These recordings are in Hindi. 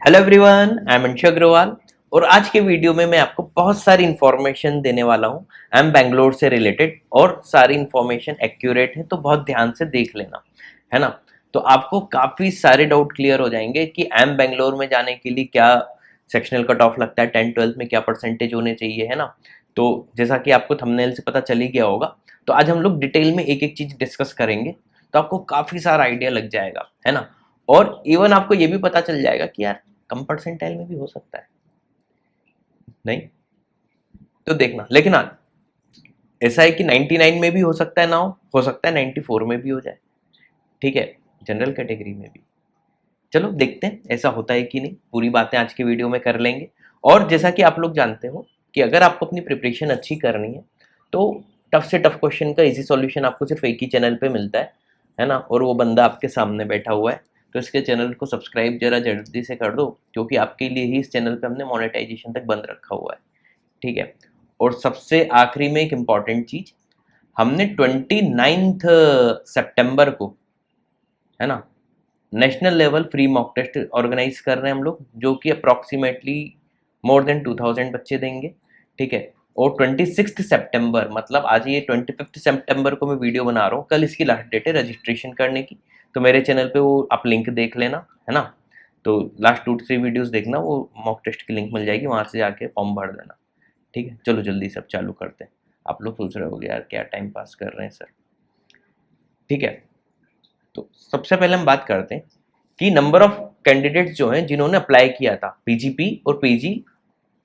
Hello everyone, I am Anshu Agrawal. और आज के वीडियो में मैं आपको बहुत सारी इंफॉर्मेशन देने वाला हूँ। आई एम बैंगलोर से रिलेटेड और सारी इंफॉर्मेशन एक्यूरेट है, तो बहुत ध्यान से देख लेना, है ना। तो आपको काफ़ी सारे डाउट क्लियर हो जाएंगे कि आई एम बैंगलोर में जाने के लिए क्या सेक्शनल कट ऑफ लगता है, 10-12 में क्या परसेंटेज होने चाहिए, है ना। तो जैसा कि आपको थंबनेल से पता चल ही गया होगा, तो आज हम लोग डिटेल में एक एक चीज़ डिस्कस करेंगे, तो आपको काफ़ी सारा आइडिया लग जाएगा, है ना। और इवन आपको ये भी पता चल जाएगा कि यार कम परसेंटाइल में भी हो सकता है, नहीं तो देखना। लेकिन हाँ, ऐसा है कि 99 में भी हो सकता है, ना हो सकता है 94 में भी हो जाए, ठीक है, जनरल कैटेगरी में भी। चलो देखते हैं ऐसा होता है कि नहीं, पूरी बातें आज के वीडियो में कर लेंगे। और जैसा कि आप लोग जानते हो कि अगर आपको अपनी प्रिपरेशन अच्छी करनी है, तो टफ से टफ क्वेश्चन का इजी सॉल्यूशन आपको सिर्फ एक ही चैनल पे मिलता है ना। और वो बंदा आपके सामने बैठा हुआ है, तो इसके चैनल को सब्सक्राइब जरा जल्दी से कर दो, क्योंकि आपके लिए ही इस चैनल पे हमने मोनेटाइजेशन तक बंद रखा हुआ है, ठीक है। और सबसे आखिरी में एक इम्पॉर्टेंट चीज, हमने 29 सितंबर को, है ना, national level free mock test organize कर रहे हैं हम लोग, जो कि अप्रॉक्सीमेटली मोर देन 2000 बच्चे देंगे, ठीक है। और 26 सितंबर, मतलब आज ये 25 सितंबर को मैं वीडियो बना रहा हूँ, कल इसकी लास्ट डेट है रजिस्ट्रेशन करने की। तो मेरे चैनल पे वो आप लिंक देख लेना, है ना। तो लास्ट 2-3 वीडियोस देखना, वो मॉक टेस्ट की लिंक मिल जाएगी, वहाँ से जाके फॉर्म भर देना, ठीक है। चलो जल्दी सब चालू करते हैं। आप लोग सोच रहे होगे यार क्या टाइम पास कर रहे हैं सर, ठीक है। तो सबसे पहले हम बात करते हैं कि नंबर ऑफ कैंडिडेट्स जो हैं जिन्होंने अप्लाई किया था पीजीपी और पीजी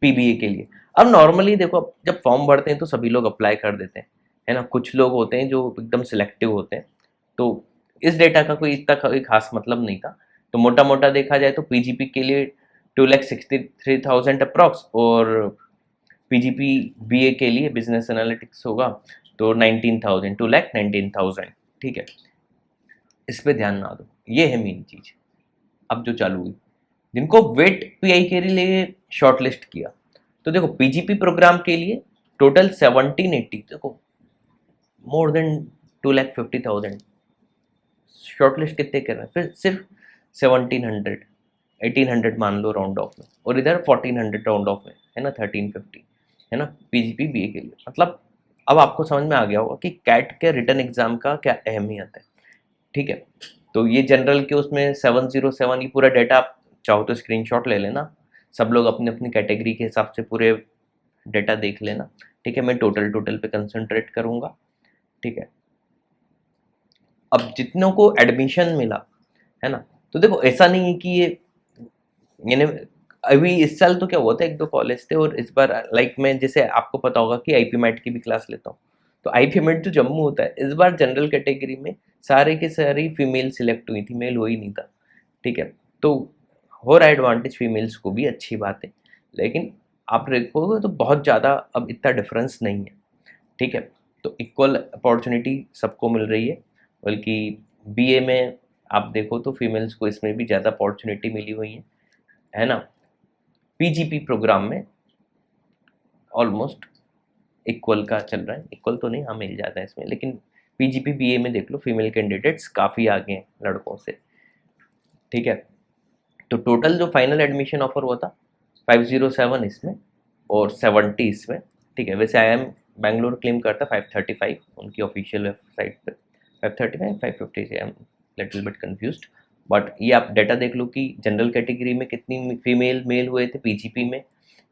पीबीए के लिए। अब नॉर्मली देखो, जब फॉर्म भरते हैं तो सभी लोग अप्लाई कर देते हैं, है ना। कुछ लोग होते हैं जो एकदम सिलेक्टिव होते हैं, तो इस डेटा का कोई इतना कोई खास मतलब नहीं था। तो मोटा मोटा देखा जाए तो पीजीपी के लिए 2,63,000 अप्रॉक्स, और पीजीपी बीए के लिए बिजनेस एनालिटिक्स होगा तो 19,000, 2,19,000, ठीक है। इस पे ध्यान ना दो, ये है मेन चीज। अब जो चालू हुई, जिनको वेट पीआई के लिए शॉर्टलिस्ट किया, तो देखो पीजीपी प्रोग्राम के लिए टोटल 1780, देखो मोर देन 2,50,000 शॉर्टलिस्ट कितने कर रहे हैं, फिर सिर्फ 1700, 1800 मान लो राउंड ऑफ में, और इधर 1400 राउंड ऑफ में, है ना, 1350, है ना, पीजीपी बीए के लिए। मतलब अब आपको समझ में आ गया होगा कि कैट के रिटर्न एग्जाम का क्या अहमियत है, ठीक है। तो ये जनरल के उसमें 707, ये पूरा डाटा आप चाहो तो स्क्रीनशॉट ले लेना, सब लोग अपनी अपनी कैटेगरी के हिसाब से पूरे डाटा देख लेना, ठीक है। मैं टोटल पे कंसंट्रेट करूंगा, ठीक है। अब जितनों को एडमिशन मिला, है ना, तो देखो ऐसा नहीं है कि ये अभी इस साल तो क्या हुआ था, 1-2 कॉलेज थे, और इस बार लाइक मैं, जैसे आपको पता होगा कि आईपी मैट की भी क्लास लेता हूँ, तो आईपी मैट जो जम्मू होता है, इस बार जनरल कैटेगरी में सारे के सारी फीमेल सिलेक्ट हुई थी, मेल हो ही नहीं था, ठीक है। तो हो रहा है एडवांटेज फीमेल्स को भी, अच्छी बात है, लेकिन आप देखोगे तो बहुत ज़्यादा अब इतना डिफरेंस नहीं है, ठीक है। तो इक्वल अपॉर्चुनिटी सबको मिल रही है, बल्कि बीए में आप देखो तो फीमेल्स को इसमें भी ज़्यादा अपॉर्चुनिटी मिली हुई है ना। पीजीपी प्रोग्राम में ऑलमोस्ट इक्वल का चल रहा है, इक्वल तो नहीं, हाँ मिल जाता है इसमें, लेकिन पीजीपी बीए में देख लो फीमेल कैंडिडेट्स काफ़ी आगे हैं लड़कों से, ठीक है। तो टोटल जो फाइनल एडमिशन ऑफर हुआ था 507 इसमें और 70 इसमें, ठीक है। वैसे आई एम बैंगलोर क्लेम करता 535 उनकी ऑफिशियल वेबसाइट पे, 535 550 से, I am little bit confused. But ये आप डाटा देख लो कि जनरल कैटेगरी में कितनी फीमेल मेल हुए थे पीजीपी में,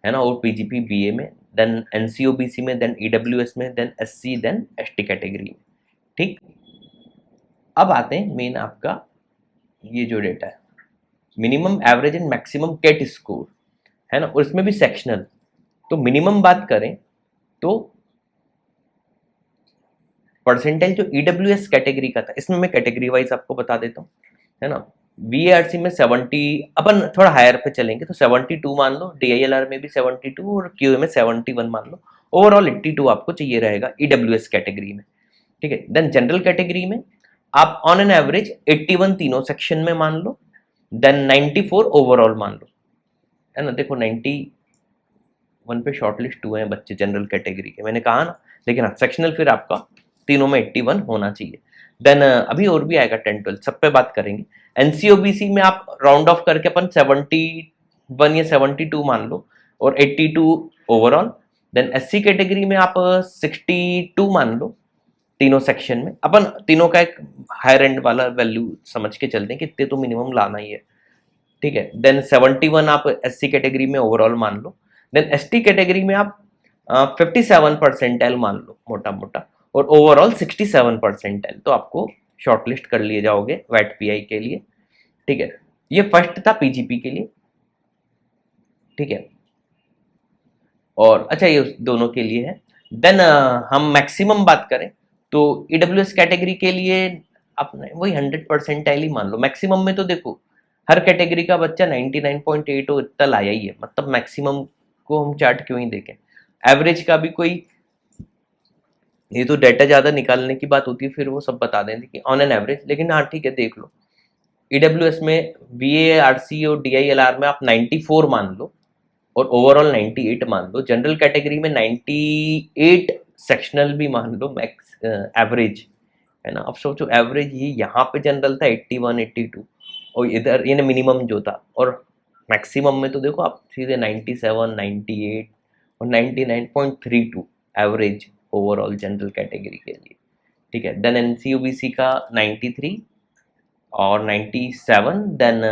है ना, और पीजीपी बीए में, देन एनसीओबीसी में, देन ईडब्ल्यूएस में, then SC, then ST category में, ठीक। अब आते हैं मेन आपका ये जो डेटा है, minimum average and maximum CAT score, है ना, और इसमें भी सेक्शनल। तो मिनिमम बात करें तो परसेंटेज जो ईडब्ल्यूएस कैटेगरी का था, इसमें मैं कैटेगरी वाइज आपको बता देता हूँ, है ना। वीआरसी में 70, अपन थोड़ा हायर पे चलेंगे तो 72 मान लो, डीआईएलआर में भी 72 और क्यूए में 71 मान लो, ओवरऑल 82 आपको चाहिए रहेगा ईडब्ल्यूएस कैटेगरी में, ठीक है। देन जनरल कैटेगरी में आप ऑन एन एवरेज 81 तीनों सेक्शन में मान लो, देन 94 ओवरऑल मान लो, है ना। देखो 91 पे शॉर्टलिस्ट हुए हैं बच्चे जनरल कैटेगरी के, मैंने कहा ना। लेकिन हाँ, सेक्शनल फिर आपका तीनों में 81 होना चाहिए। देन अभी और भी आएगा 10-12, सब पे बात करेंगे। एनसीओबीसी में आप राउंड ऑफ करके अपन 70 1 या 72 मान लो, और 82 ओवरऑल। देन एससी कैटेगरी में आप 62 मान लो, तीनों सेक्शन में। अपन तीनों का एक हायर एंड वाला वैल्यू समझ के चलते हैं कि इतने तो मिनिमम लाना ही है, ठीक है। देन 71 आप एससी कैटेगरी में ओवरऑल मान लो। देन एसटी कैटेगरी में आप 57 परसेंटाइल मान लो मोटा मोटा, और ओवरऑल 67 परसेंटाइल, तो आपको शॉर्टलिस्ट कर लिए जाओगे वैट पीआई के लिए, ठीक है। ये फर्स्ट था पीजीपी के लिए, ठीक है। और अच्छा, ये दोनों के लिए है। देन हम मैक्सिमम बात करें तो ईडब्ल्यूएस कैटेगरी के लिए अपने वही 100 परसेंटाइल ही मान लो। मैक्सिमम में तो देखो हर कैटेगरी का बच्चा 99.8 इतना लाया ही है, मतलब मैक्सिमम को हम चार्ट क्यों ही देखें। एवरेज का भी कोई, ये तो डाटा ज़्यादा निकालने की बात होती है, फिर वो सब बता देंगे कि ऑन एन एवरेज, लेकिन हाँ ठीक है देख लो। ईडब्ल्यूएस में वीएआरसी और डीआईएलआर में आप 94 मान लो, और ओवरऑल 98 मान लो। जनरल कैटेगरी में 98 सेक्शनल भी मान लो, मैक्स एवरेज है ना। अब सोचो एवरेज ही यहाँ पे जनरल था 81 82, और इधर ये मिनिमम जो था, और मैक्सिमम में तो देखो आप सीधे 97 98 और 99.32 एवरेज ओवरऑल जनरल कैटेगरी के लिए, ठीक है। देन एनसीओबीसी का 93 और 97। देन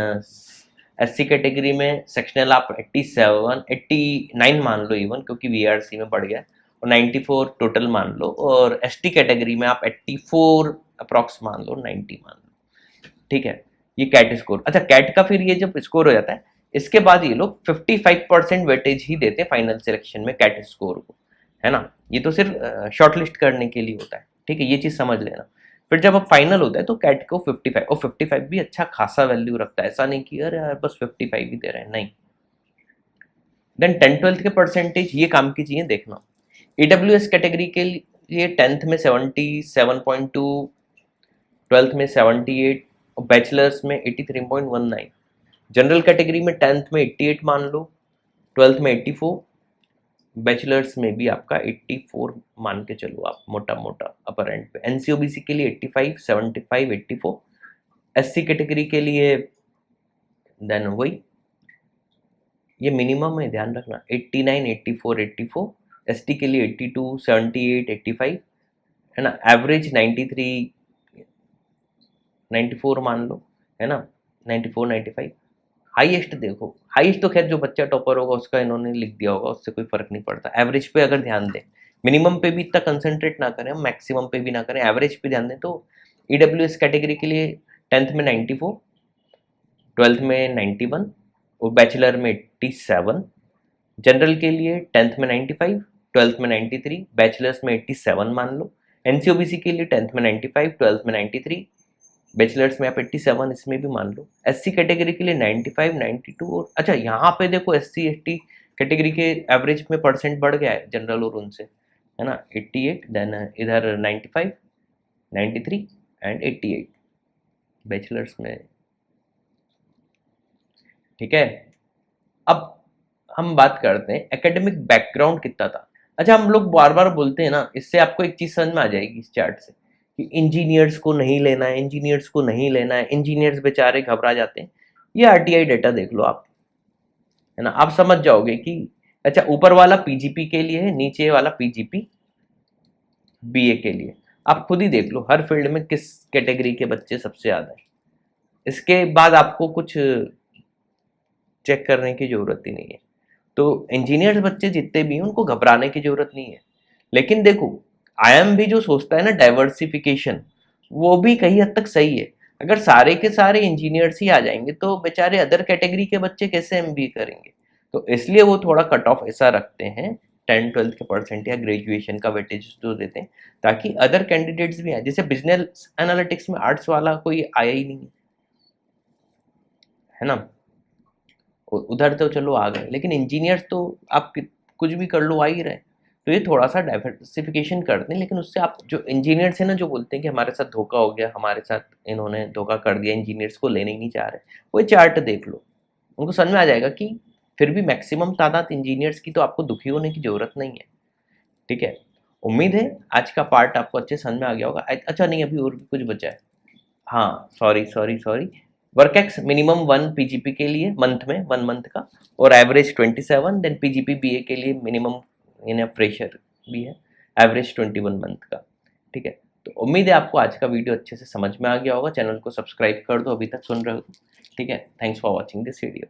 एससी कैटेगरी में सेक्शनल आप 87 89 मान लो इवन, क्योंकि वीआरसी में बढ़ गया, और 94 टोटल मान लो। और एसटी कैटेगरी में आप 84 अप्रॉक्स मान लो, 90 मान लो, ठीक है। ये कैट स्कोर। अच्छा, कैट का फिर ये जब स्कोर हो जाता है, इसके बाद ये लोग 55% वेटेज ही देते हैं फाइनल सिलेक्शन में कैट स्कोर को, है ना। ये तो सिर्फ शॉर्टलिस्ट करने के लिए होता है, ठीक है, ये चीज़ समझ लेना। फिर जब अब फाइनल होता है तो कैट को 55, और 55 भी अच्छा खासा वैल्यू रखता है, ऐसा नहीं कि अरे यार बस 55 ही दे रहे हैं, नहीं। देन 10-12 के परसेंटेज ये काम की चीजें देखना। ईडब्ल्यूएस कैटेगरी के लिए 10th में 77.2, 12th में 78, और बैचलर्स में 83.19। जनरल कैटेगरी में 10th में 88 मान लो, 12th में 84, बैचलर्स में भी आपका 84 मान के चलो आप मोटा मोटा अपर एंड पे। एनसीओबीसी के लिए 85 75 84, एससी कैटेगरी के लिए देन वही, ये मिनिमम है ध्यान रखना, 89 84 84, एसटी के लिए 82 78 85, है ना। एवरेज 93 94 मान लो, है ना, 94 95। हाईएस्ट देखो, हाईएस्ट तो खैर जो बच्चा टॉपर होगा उसका इन्होंने लिख दिया होगा, उससे कोई फर्क नहीं पड़ता। एवरेज पे अगर ध्यान दें, मिनिमम पे भी इतना कंसंट्रेट ना करें, मैक्सिमम पे भी ना करें, एवरेज पे ध्यान दें, तो ईडब्ल्यूएस कैटेगरी के लिए 10th में 94, 12th में 91, और बैचलर में 87। जनरल के लिए 10th में 95, 12th में 93, बैचलर्स में 87 मान लो। एनसीओबीसी के लिए 10th में 95, 12th में 93, बैचलर्स में आप 87 इसमें भी मान लो। एससी कैटेगरी के लिए 95 92, और अच्छा यहाँ पे देखो एससी एसटी कैटेगरी के एवरेज में परसेंट बढ़ गया है जनरल और उनसे, है ना, 88। देन इधर 95 93 एंड 88 बैचलर्स में, ठीक है। अब हम बात करते हैं एकेडमिक बैकग्राउंड कितना था। अच्छा, हम लोग बार बार बोलते हैं ना, इससे आपको एक चीज समझ में आ जाएगी इस चार्ट से कि इंजीनियर्स को नहीं लेना है, इंजीनियर्स को नहीं लेना है, इंजीनियर्स बेचारे घबरा जाते हैं। ये आरटीआई डेटा देख लो आप, है ना, आप समझ जाओगे कि अच्छा ऊपर वाला पीजीपी के लिए है, नीचे वाला पीजीपी बीए के लिए। आप खुद ही देख लो हर फील्ड में किस कैटेगरी के बच्चे सबसे ज्यादा है। इसके बाद आपको कुछ चेक करने की जरूरत ही नहीं है। तो इंजीनियर्स बच्चे जितने भी हैं उनको घबराने की जरूरत नहीं है। लेकिन देखो आईएम भी जो सोचता है ना डाइवर्सिफिकेशन, वो भी कहीं हद तक सही है। अगर सारे के सारे इंजीनियर्स ही आ जाएंगे तो बेचारे अदर कैटेगरी के बच्चे कैसे एमबीए करेंगे। तो इसलिए वो थोड़ा कट ऑफ ऐसा रखते हैं, 10-12 के परसेंट या ग्रेजुएशन का वेटेज जो देते हैं, ताकि अदर कैंडिडेट्स भी आए। जैसे बिजनेस एनालिटिक्स में आर्ट्स वाला कोई आया ही नहीं है ना, उधर तो चलो आ गए, लेकिन इंजीनियर्स तो आप कुछ भी कर लो आ ही रहे। तो ये थोड़ा सा डाइवर्सिफिकेशन करते हैं, लेकिन उससे आप जो इंजीनियर्स हैं ना जो बोलते हैं कि हमारे साथ धोखा हो गया, हमारे साथ इन्होंने धोखा कर दिया, इंजीनियर्स को लेने ही नहीं चाह रहे, वो चार्ट देख लो, उनको समझ में आ जाएगा कि फिर भी मैक्सिमम तादाद इंजीनियर्स की, तो आपको दुखी होने की जरूरत नहीं है, ठीक है। उम्मीद है आज का पार्ट आपको अच्छे समझ में आ गया होगा। अच्छा नहीं, अभी और भी कुछ बचा है। हाँ sorry sorry sorry, work ex minimum 1 PGP के लिए मंथ में, 1 मंथ का, और एवरेज 27, देन पीजीपी बीए के लिए मिनिमम इन फ्रेशर भी है, एवरेज 21 मंथ का। ठीक है, तो उम्मीद है आपको आज का वीडियो अच्छे से समझ में आ गया होगा। चैनल को सब्सक्राइब कर दो अभी तक सुन रहे हो तो। ठीक है, thanks for watching this video.